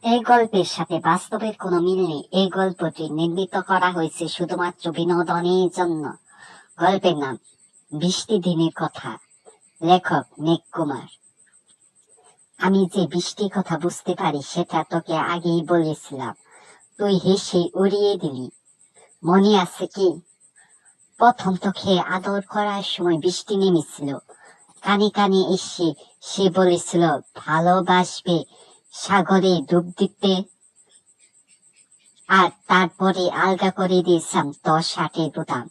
এই গল্পের সাথে বাস্তবের কোনো মিল নেই। এই গল্পটি নির্মিত করা হয়েছে শুধুমাত্র বিনোদনের জন্য। গল্পের নাম বৃষ্টি দিনের কথা, লেখক নিক কুমার। আমি যে বৃষ্টির কথা বুঝতে পারি সেটা তোকে আগেই বলেছিলাম, তুই হেসে উড়িয়ে দিলি। মনে আছে কি? প্রথম তোকে আদর করার সময় বৃষ্টি নেমেছিল, কানে কানে এসে সে বলেছিল ভালোবাসবে, সাগরে ডুব দিতে। আর তারপরে আলগা করে দিয়েছিলাম তোর শার্টের বোতাম।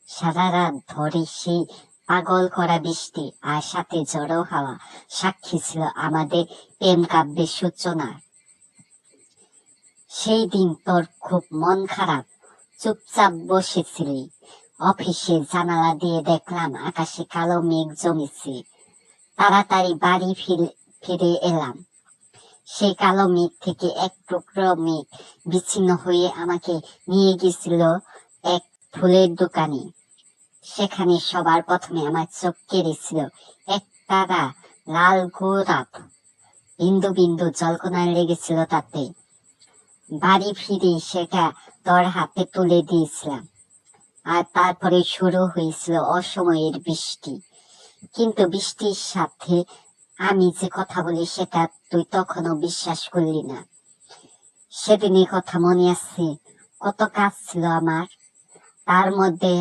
সারা রাত ধরে সেই পাগল করা বৃষ্টি আর সাথে ঝড়ো হাওয়া সাক্ষী ছিল আমাদের প্রেম কাব্যের সূচনা। সেই দিন তোর খুব মন খারাপ, চুপচাপ বসেছিলি। অফিসে জানালা দিয়ে দেখলাম আকাশে কালো মেঘ জমেছে। তাড়াতাড়ি বাড়ি ফিরে এলাম। সেই কালো মেঘ থেকে এক টুকরো মেঘ বিচ্ছিন্ন হয়ে আমাকে নিয়ে গেছিল এক ফুলের দোকানে। সেখানে সবার প্রথমে আমার চোখ কেড়েছিল এক তারা লাল গোলাপ। বিন্দু বিন্দু জলকণা লেগেছিল তাতে। বাড়ি ফিরে সেটা তোর হাতে তুলে দিয়েছিলাম। আর তারপরে শুরু হয়েছিল অসময়ের বৃষ্টি। কিন্তু বৃষ্টির সাথে আমি যে কথা বলি সেটা তুই তখনও বিশ্বাস করলি না। সেদিনের কথা মনে আছে? কত কাজ ছিল আমার, তার মধ্যে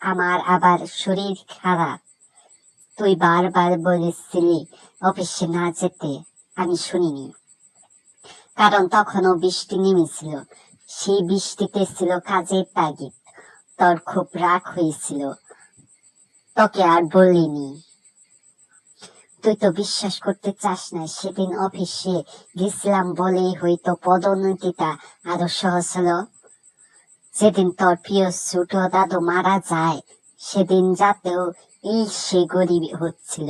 আমার আবার শরীর খারাপ। তুই বারবার বলেছিলি অফিসে না যেতে, আমি শুনিনি, কারণ তখনও বৃষ্টি নেমেছিল। সেই বৃষ্টিতে ছিল কাজের তাগিদ। তোর খুব রাগ হয়েছিল, তোকে আর বলিনি। তুই তো বিশ্বাস করতে চাস না, সেদিন অফিসে গেছিলাম বলেই হয়তো পদোন্নতিটা আরো সহজ হলো। যেদিন তোর প্রিয় ছোট দাদু মারা যায় সেদিন যাতেও সে গরিব হচ্ছিল।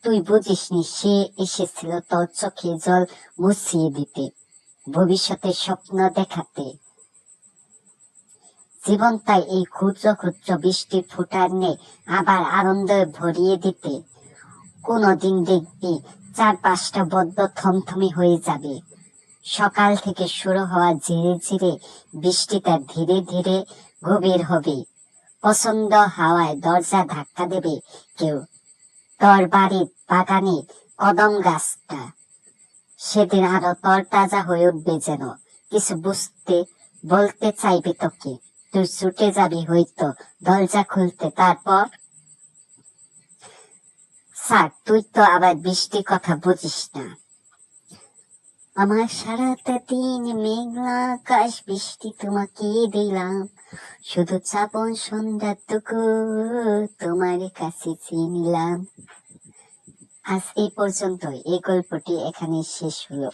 তুই বুঝিসনি সে এসেছিল তোর চোখে জল মুছিয়ে দিতে, ভবিষ্যতের স্বপ্ন দেখাতে। জীবনটাই এই ক্ষুদ্র ক্ষুদ্র বৃষ্টির ফোঁটার নেই আবার আনন্দ ভরিয়ে দিতে। কোনদিন দেখবি চারপাশটা বড্ড থমথমে হয়ে যাবে। সকাল থেকে শুরু হওয়া ধীরে ধীরে বৃষ্টিটা ধীরে ধীরে গভীর হবে। পছন্দ হাওয়ায় দরজা ধাক্কা দেবে কেউ। তোর বাড়ির বাগানে কদম গাছটা সেদিন আরো তরতাজা হয়ে উঠবে যেন। কিছু বলতে চাইবে তোকে। তুই ছুটে যাবি হয়তো দরজা খুলতে। তারপর স্যার, তুই তো আবার বৃষ্টির কথা বুঝিস না। আমার সারাটা দিন মেঘলা আকাশ, বৃষ্টি তোমাকে দিলাম, শুধু চাপন সন্ধ্যাটুকু তোমার কাছে চেয়ে নিলাম। আজ এই পর্যন্ত, এই গল্পটি এখানে শেষ হলো।